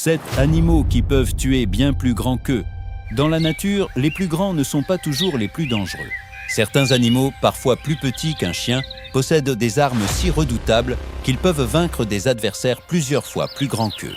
7 animaux qui peuvent tuer bien plus grands qu'eux. Dans la nature, les plus grands ne sont pas toujours les plus dangereux. Certains animaux, parfois plus petits qu'un chien, possèdent des armes si redoutables qu'ils peuvent vaincre des adversaires plusieurs fois plus grands qu'eux.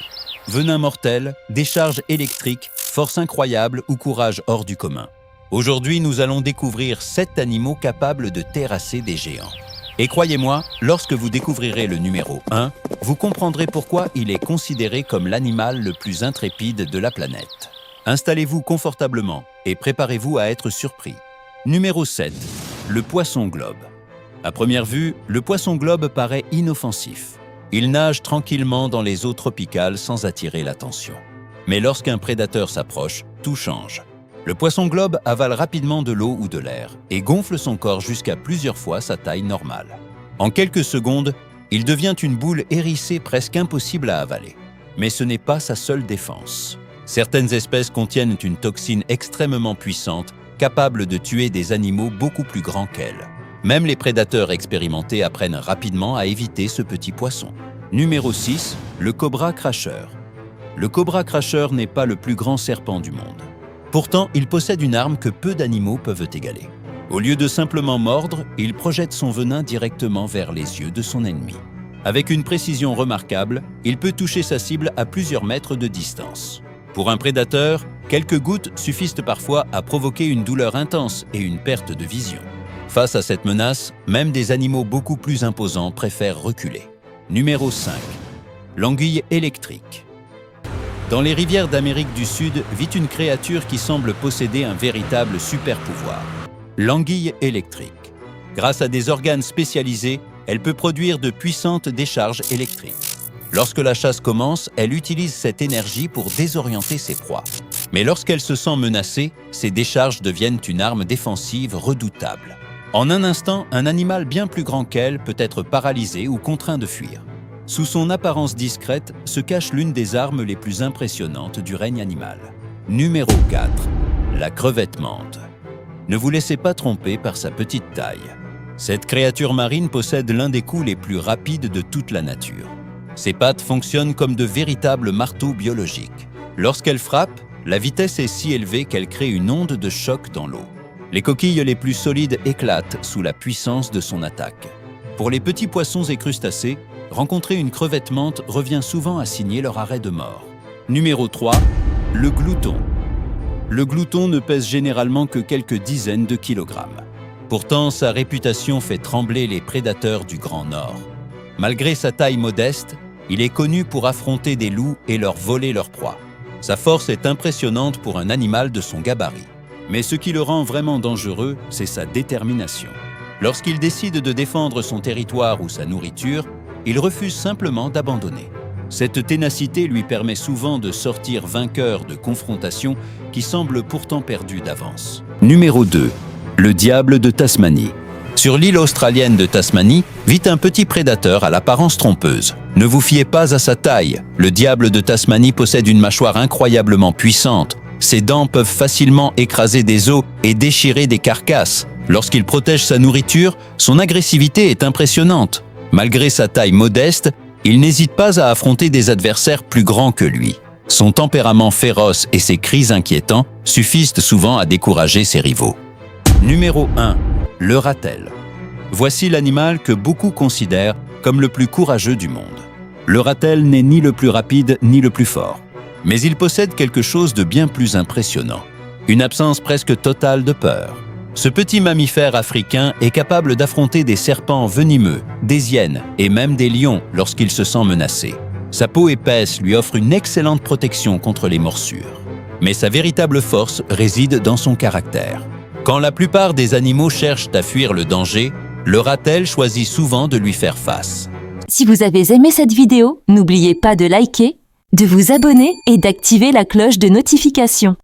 Venin mortel, décharge électrique, force incroyable ou courage hors du commun. Aujourd'hui, nous allons découvrir 7 animaux capables de terrasser des géants. Et croyez-moi, lorsque vous découvrirez le numéro 1, vous comprendrez pourquoi il est considéré comme l'animal le plus intrépide de la planète. Installez-vous confortablement et préparez-vous à être surpris. Numéro 7. Le poisson-globe. À première vue, le poisson-globe paraît inoffensif. Il nage tranquillement dans les eaux tropicales sans attirer l'attention. Mais lorsqu'un prédateur s'approche, tout change. Le poisson-globe avale rapidement de l'eau ou de l'air et gonfle son corps jusqu'à plusieurs fois sa taille normale. En quelques secondes, il devient une boule hérissée presque impossible à avaler. Mais ce n'est pas sa seule défense. Certaines espèces contiennent une toxine extrêmement puissante, capable de tuer des animaux beaucoup plus grands qu'elles. Même les prédateurs expérimentés apprennent rapidement à éviter ce petit poisson. Numéro 6. Le cobra cracheur. Le cobra cracheur n'est pas le plus grand serpent du monde. Pourtant, il possède une arme que peu d'animaux peuvent égaler. Au lieu de simplement mordre, il projette son venin directement vers les yeux de son ennemi. Avec une précision remarquable, il peut toucher sa cible à plusieurs mètres de distance. Pour un prédateur, quelques gouttes suffisent parfois à provoquer une douleur intense et une perte de vision. Face à cette menace, même des animaux beaucoup plus imposants préfèrent reculer. Numéro 5. L'anguille électrique. Dans les rivières d'Amérique du Sud vit une créature qui semble posséder un véritable super-pouvoir. L'anguille électrique. Grâce à des organes spécialisés, elle peut produire de puissantes décharges électriques. Lorsque la chasse commence, elle utilise cette énergie pour désorienter ses proies. Mais lorsqu'elle se sent menacée, ces décharges deviennent une arme défensive redoutable. En un instant, un animal bien plus grand qu'elle peut être paralysé ou contraint de fuir. Sous son apparence discrète se cache l'une des armes les plus impressionnantes du règne animal. Numéro 4. La crevette mante. Ne vous laissez pas tromper par sa petite taille. Cette créature marine possède l'un des coups les plus rapides de toute la nature. Ses pattes fonctionnent comme de véritables marteaux biologiques. Lorsqu'elle frappe, la vitesse est si élevée qu'elle crée une onde de choc dans l'eau. Les coquilles les plus solides éclatent sous la puissance de son attaque. Pour les petits poissons et crustacés, rencontrer une crevette mante revient souvent à signer leur arrêt de mort. Numéro 3. Le glouton. Le glouton ne pèse généralement que quelques dizaines de kilogrammes. Pourtant, sa réputation fait trembler les prédateurs du Grand Nord. Malgré sa taille modeste, il est connu pour affronter des loups et leur voler leur proie. Sa force est impressionnante pour un animal de son gabarit. Mais ce qui le rend vraiment dangereux, c'est sa détermination. Lorsqu'il décide de défendre son territoire ou sa nourriture, il refuse simplement d'abandonner. Cette ténacité lui permet souvent de sortir vainqueur de confrontations qui semblent pourtant perdues d'avance. Numéro 2. Le diable de Tasmanie. Sur l'île australienne de Tasmanie, vit un petit prédateur à l'apparence trompeuse. Ne vous fiez pas à sa taille. Le diable de Tasmanie possède une mâchoire incroyablement puissante. Ses dents peuvent facilement écraser des os et déchirer des carcasses. Lorsqu'il protège sa nourriture, son agressivité est impressionnante. Malgré sa taille modeste, il n'hésite pas à affronter des adversaires plus grands que lui. Son tempérament féroce et ses cris inquiétants suffisent souvent à décourager ses rivaux. Numéro 1. Le ratel. Voici l'animal que beaucoup considèrent comme le plus courageux du monde. Le ratel n'est ni le plus rapide ni le plus fort. Mais il possède quelque chose de bien plus impressionnant. Une absence presque totale de peur. Ce petit mammifère africain est capable d'affronter des serpents venimeux, des hyènes et même des lions lorsqu'il se sent menacé. Sa peau épaisse lui offre une excellente protection contre les morsures. Mais sa véritable force réside dans son caractère. Quand la plupart des animaux cherchent à fuir le danger, le ratel choisit souvent de lui faire face. Si vous avez aimé cette vidéo, n'oubliez pas de liker, de vous abonner et d'activer la cloche de notification.